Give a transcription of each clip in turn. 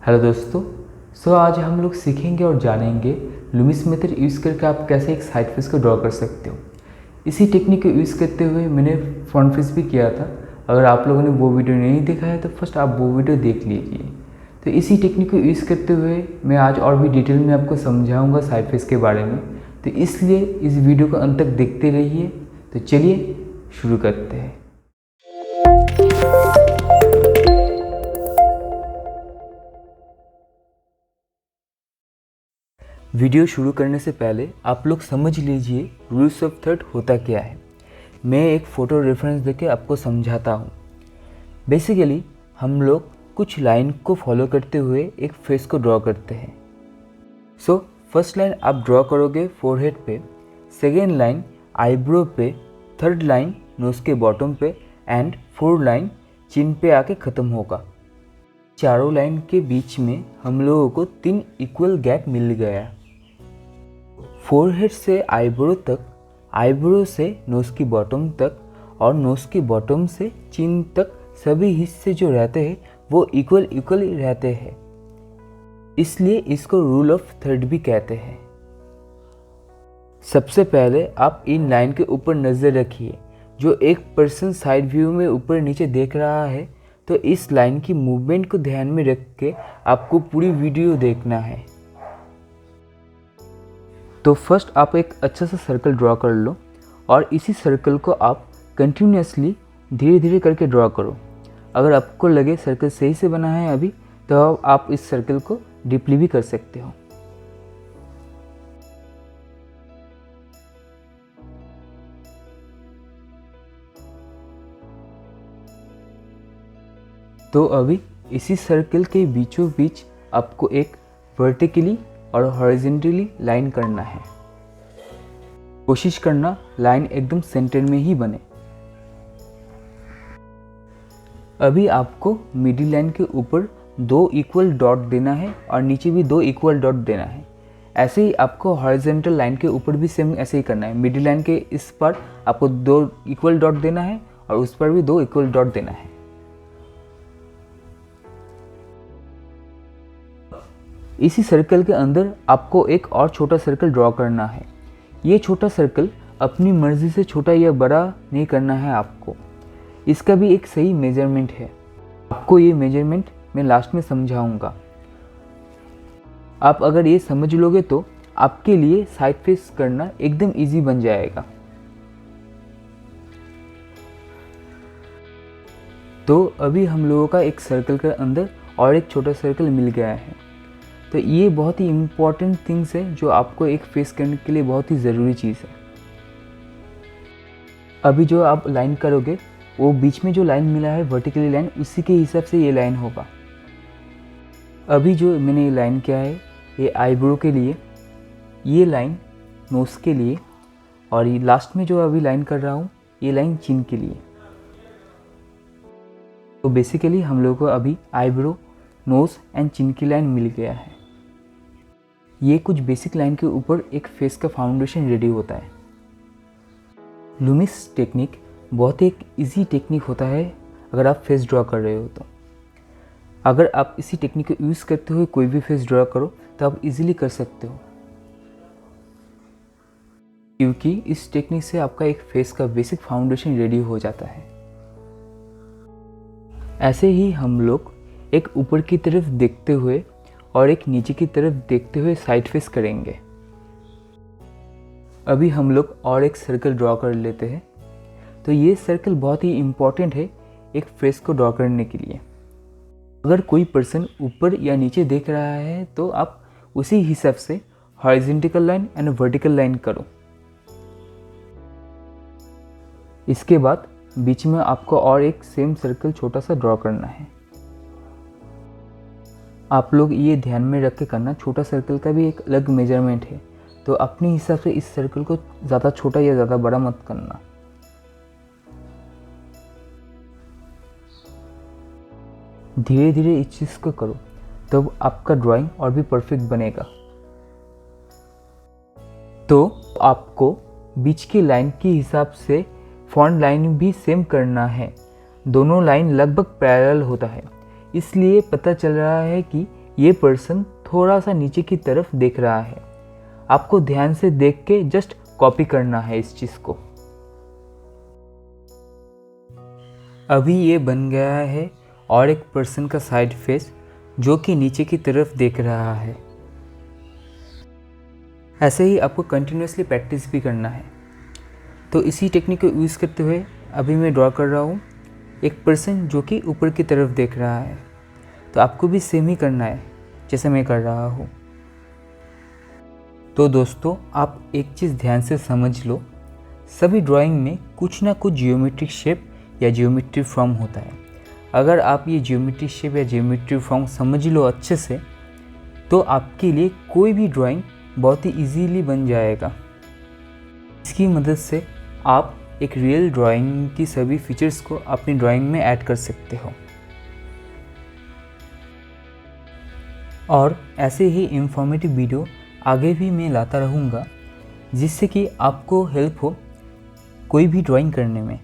Hello दोस्तों। आज हम लोग सीखेंगे और जानेंगे लुमिस मेथड यूज़ करके आप कैसे एक साइड फेस को ड्रॉ कर सकते हो। इसी टेक्निक को यूज़ करते हुए मैंने फ्रंट फेस भी किया था। अगर आप लोगों ने वो वीडियो नहीं देखा है तो फर्स्ट आप वो वीडियो देख लीजिए। तो इसी टेक्निक को यूज़ करते हुए मैं आज और भी डिटेल में आपको समझाऊँगा साइड फेस के बारे में। तो इसलिए इस वीडियो को अंत तक देखते रहिए। तो चलिए शुरू करते हैं। वीडियो शुरू करने से पहले आप लोग समझ लीजिए रूल्स ऑफ थर्ड होता क्या है। मैं एक फ़ोटो रेफरेंस देके आपको समझाता हूँ। बेसिकली हम लोग कुछ लाइन को फॉलो करते हुए एक फेस को ड्रॉ करते हैं। फर्स्ट लाइन आप ड्रॉ करोगे फोरहेड पे, सेकेंड लाइन आईब्रो पे, थर्ड लाइन नोज़ के बॉटम पे एंड फोर्थ लाइन चिन पे आके ख़त्म होगा। चारों लाइन के बीच में हम लोगों को 3 इक्वल गैप मिल गया। फोरहेड से आईब्रो तक, आईब्रो से नोज़ की बॉटम तक और नोज़ की बॉटम से चिन तक सभी हिस्से जो रहते हैं वो इक्वल रहते हैं, इसलिए इसको रूल ऑफ थर्ड भी कहते हैं। सबसे पहले आप इन लाइन के ऊपर नज़र रखिए। जो एक पर्सन साइड व्यू में ऊपर नीचे देख रहा है तो इस लाइन की मूवमेंट को ध्यान में रख के आपको पूरी वीडियो देखना है। तो फर्स्ट आप एक अच्छा सा सर्कल ड्रॉ कर लो और इसी सर्कल को आप कंटिन्यूसली धीरे धीरे करके ड्रॉ करो। अगर आपको लगे सर्कल सही से बना है अभी तो आप इस सर्कल को डीपली भी कर सकते हो। तो अभी इसी सर्कल के बीचों बीच आपको एक वर्टिकली और हॉरिजॉन्टली लाइन करना है। कोशिश करना लाइन एकदम सेंटर में ही बने। अभी आपको मिडिल लाइन के ऊपर 2 इक्वल डॉट देना है और नीचे भी 2 इक्वल डॉट देना है। ऐसे ही आपको हॉरिजॉन्टल लाइन के ऊपर भी सेम ऐसे ही करना है। मिडिल लाइन के इस पर आपको 2 इक्वल डॉट देना है और उस पर भी 2 इक्वल डॉट देना है। इसी सर्कल के अंदर आपको एक और छोटा सर्कल ड्रॉ करना है। ये छोटा सर्कल अपनी मर्जी से छोटा या बड़ा नहीं करना है आपको। इसका भी एक सही मेजरमेंट है। आपको ये मेजरमेंट मैं लास्ट में समझाऊंगा। आप अगर ये समझ लोगे तो आपके लिए साइड फेस करना एकदम इजी बन जाएगा। तो अभी हम लोगों का एक सर्कल के अंदर और एक छोटा सर्कल मिल गया है। तो ये बहुत ही इम्पॉर्टेंट थिंग्स है जो आपको एक फेस करने के लिए बहुत ही ज़रूरी चीज़ है। अभी जो आप लाइन करोगे वो बीच में जो लाइन मिला है वर्टिकली लाइन, उसी के हिसाब से ये लाइन होगा। अभी जो मैंने ये लाइन किया है ये आईब्रो के लिए, ये लाइन नोज़ के लिए और ये लास्ट में जो अभी लाइन कर रहा हूँ ये लाइन चिन के लिए। तो बेसिकली हम लोगों को अभी आईब्रो, नोज़ एंड चिन की लाइन मिल गया है। ये कुछ बेसिक लाइन के ऊपर एक फेस का फाउंडेशन रेडी होता है। लुमिस टेक्निक बहुत ही एक इजी टेक्निक होता है अगर आप फेस ड्रॉ कर रहे हो तो। अगर आप इसी टेक्निक को यूज़ करते हुए कोई भी फेस ड्रॉ करो तो आप इजीली कर सकते हो, क्योंकि इस टेक्निक से आपका एक फेस का बेसिक फाउंडेशन रेडी हो जाता है। ऐसे ही हम लोग एक ऊपर की तरफ देखते हुए और एक नीचे की तरफ देखते हुए साइड फेस करेंगे। अभी हम लोग और एक सर्कल ड्रॉ कर लेते हैं। तो ये सर्कल बहुत ही इम्पॉर्टेंट है एक फेस को ड्रॉ करने के लिए। अगर कोई पर्सन ऊपर या नीचे देख रहा है तो आप उसी हिसाब से horizontal line and vertical line करो। इसके बाद बीच में आपको और एक सेम सर्कल छोटा सा ड्रॉ करना है। आप लोग ये ध्यान में रख के करना, छोटा सर्कल का भी एक अलग मेजरमेंट है। तो अपने हिसाब से इस सर्कल को ज़्यादा छोटा या ज़्यादा बड़ा मत करना। धीरे धीरे इस चीज़ को करो तब आपका ड्राइंग और भी परफेक्ट बनेगा। तो आपको बीच की लाइन के हिसाब से फ्रंट लाइन भी सेम करना है। दोनों लाइन लगभग पैरेलल होता है, इसलिए पता चल रहा है कि ये पर्सन थोड़ा सा नीचे की तरफ देख रहा है। आपको ध्यान से देख के जस्ट कॉपी करना है इस चीज़ को। अभी ये बन गया है और एक पर्सन का साइड फेस जो कि नीचे की तरफ देख रहा है। ऐसे ही आपको कंटिन्यूसली प्रैक्टिस भी करना है। तो इसी टेक्निक को यूज़ करते हुए अभी मैं ड्रॉ कर रहा हूँ एक पर्सन जो कि ऊपर की तरफ देख रहा है। तो आपको भी सेम ही करना है जैसे मैं कर रहा हूँ। तो दोस्तों, आप एक चीज़ ध्यान से समझ लो, सभी ड्राइंग में कुछ ना कुछ जियोमेट्रिक शेप या जियोमेट्रिक फॉर्म होता है। अगर आप ये जियोमेट्रिक शेप या जियोमेट्रिक फॉर्म समझ लो अच्छे से, तो आपके लिए कोई भी ड्राइंग बहुत ही इजीली बन जाएगा। इसकी मदद से आप एक रियल ड्राइंग की सभी फीचर्स को अपनी ड्राइंग में ऐड कर सकते हो। और ऐसे ही इंफॉर्मेटिव वीडियो आगे भी मैं लाता रहूँगा, जिससे कि आपको हेल्प हो कोई भी ड्राइंग करने में।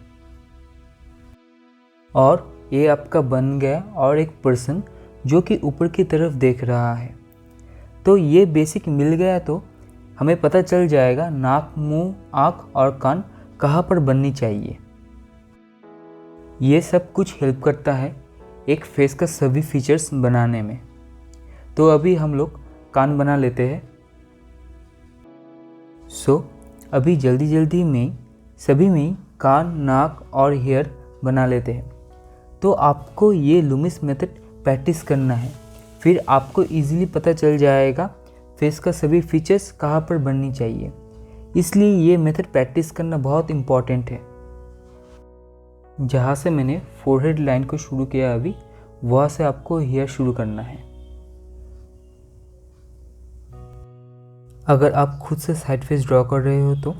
और ये आपका बन गया और एक पर्सन जो कि ऊपर की तरफ देख रहा है। तो ये बेसिक मिल गया तो हमें पता चल जाएगा नाक, मुंह, आँख और कान कहाँ पर बननी चाहिए। ये सब कुछ हेल्प करता है एक फेस का सभी फीचर्स बनाने में। तो अभी हम लोग कान बना लेते हैं। अभी जल्दी जल्दी में सभी में कान, नाक और हेयर बना लेते हैं। तो आपको ये लूमिस मेथड प्रैक्टिस करना है, फिर आपको इजीली पता चल जाएगा फेस का सभी फीचर्स कहाँ पर बननी चाहिए। इसलिए ये मेथड प्रैक्टिस करना बहुत इम्पॉर्टेंट है। जहाँ से मैंने फोरहेड लाइन को शुरू किया अभी, वहाँ से आपको हेयर शुरू करना है। अगर आप खुद से साइड फेस ड्रॉ कर रहे हो तो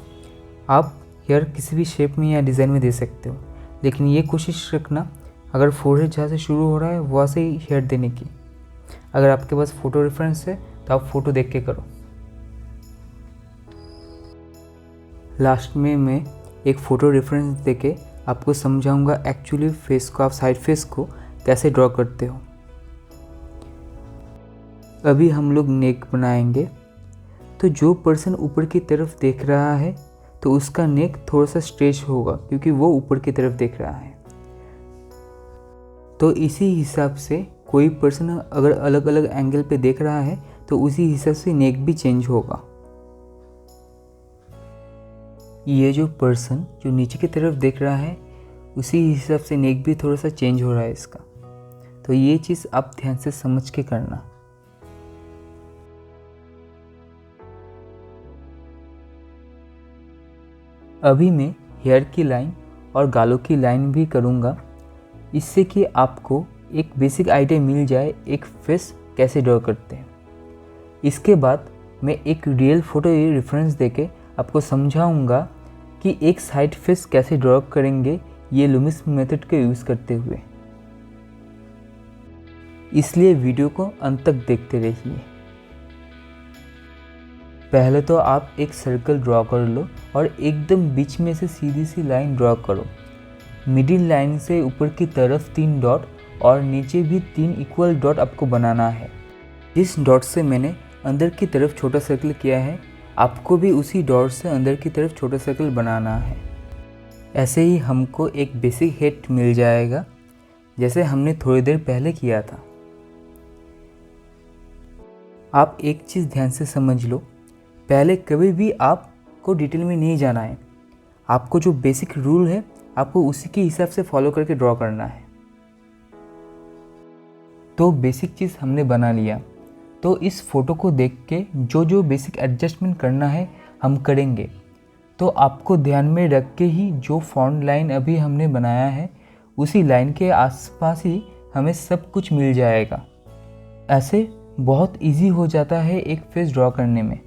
आप हेयर किसी भी शेप में या डिज़ाइन में दे सकते हो, लेकिन ये कोशिश रखना अगर फोरहेड जहाँ से शुरू हो रहा है वहाँ से ही हेयर देने की। अगर आपके पास फ़ोटो रेफरेंस है तो आप फ़ोटो देख के करो। लास्ट में मैं एक फ़ोटो रेफरेंस देके आपको समझाऊंगा एक्चुअली फेस को, आप साइड फेस को कैसे ड्रॉ करते हो। अभी हम लोग नेक बनाएंगे। तो जो पर्सन ऊपर की तरफ देख रहा है तो उसका नेक थोड़ा सा स्ट्रेच होगा क्योंकि वो ऊपर की तरफ देख रहा है। तो इसी हिसाब से कोई पर्सन अगर अलग अलग एंगल पे देख रहा है तो उसी हिसाब से नेक भी चेंज होगा। ये जो पर्सन जो नीचे की तरफ देख रहा है उसी हिसाब से नेक भी थोड़ा सा चेंज हो रहा है इसका। तो ये चीज़ आप ध्यान से समझ के करना। अभी मैं हेयर की लाइन और गालों की लाइन भी करूँगा, इससे कि आपको एक बेसिक आइडिया मिल जाए एक फेस कैसे ड्रॉ करते हैं। इसके बाद मैं एक रियल फ़ोटो रेफरेंस देके आपको समझाऊंगा कि एक साइड फेस कैसे ड्रॉ करेंगे ये लूमिस मेथड को यूज़ करते हुए। इसलिए वीडियो को अंत तक देखते रहिए। पहले तो आप एक सर्कल ड्रॉ कर लो और एकदम बीच में से सीधी सी लाइन ड्रॉ करो। मिडिल लाइन से ऊपर की तरफ 3 डॉट और नीचे भी 3 इक्वल डॉट आपको बनाना है। जिस डॉट से मैंने अंदर की तरफ छोटा सर्कल किया है, आपको भी उसी डॉट से अंदर की तरफ छोटा सर्कल बनाना है। ऐसे ही हमको एक बेसिक हेड मिल जाएगा जैसे हमने थोड़ी देर पहले किया था। आप एक चीज़ ध्यान से समझ लो, पहले कभी भी आपको डिटेल में नहीं जाना है। आपको जो बेसिक रूल है आपको उसी के हिसाब से फॉलो करके ड्रॉ करना है। तो बेसिक चीज़ हमने बना लिया, तो इस फ़ोटो को देख के जो जो बेसिक एडजस्टमेंट करना है हम करेंगे। तो आपको ध्यान में रख के ही जो फॉन्ट लाइन अभी हमने बनाया है उसी लाइन के आसपास ही हमें सब कुछ मिल जाएगा। ऐसे बहुत इजी हो जाता है एक फेस ड्रॉ करने में।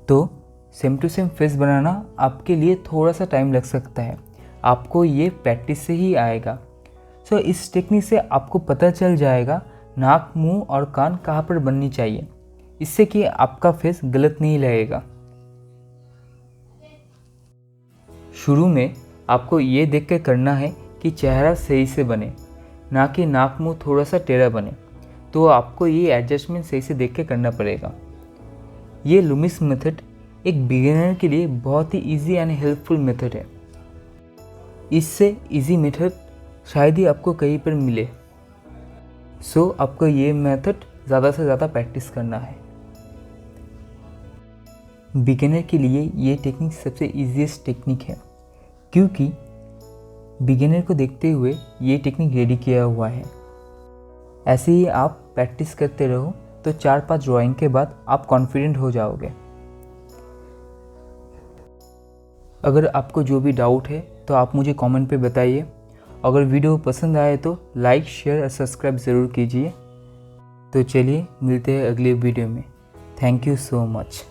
तो सेम टू सेम फेस बनाना आपके लिए थोड़ा सा टाइम लग सकता है, आपको ये प्रैक्टिस से ही आएगा। सो इस टेक्निक से आपको पता चल जाएगा नाक, मुंह और कान कहाँ पर बननी चाहिए, इससे कि आपका फेस गलत नहीं लगेगा। शुरू में आपको ये देख कर करना है कि चेहरा सही से बने, ना कि नाक मुंह थोड़ा सा टेढ़ा बने। तो आपको ये एडजस्टमेंट सही से देख के करना पड़ेगा। ये लूमिस मेथड एक बिगिनर के लिए बहुत ही इजी एंड हेल्पफुल मेथड है। इससे इजी मेथड शायद ही आपको कहीं पर मिले। सो आपको ये मेथड ज़्यादा से ज़्यादा प्रैक्टिस करना है। बिगिनर के लिए ये टेक्निक सबसे ईजीएस्ट टेक्निक है, क्योंकि बिगिनर को देखते हुए ये टेक्निक रेडी किया हुआ है। ऐसे ही आप प्रैक्टिस करते रहो तो 4-5 ड्राइंग के बाद आप कॉन्फिडेंट हो जाओगे। अगर आपको जो भी डाउट है तो आप मुझे कमेंट पे बताइए। अगर वीडियो पसंद आए तो लाइक, शेयर और सब्सक्राइब ज़रूर कीजिए। तो चलिए मिलते हैं अगले वीडियो में। Thank you so much.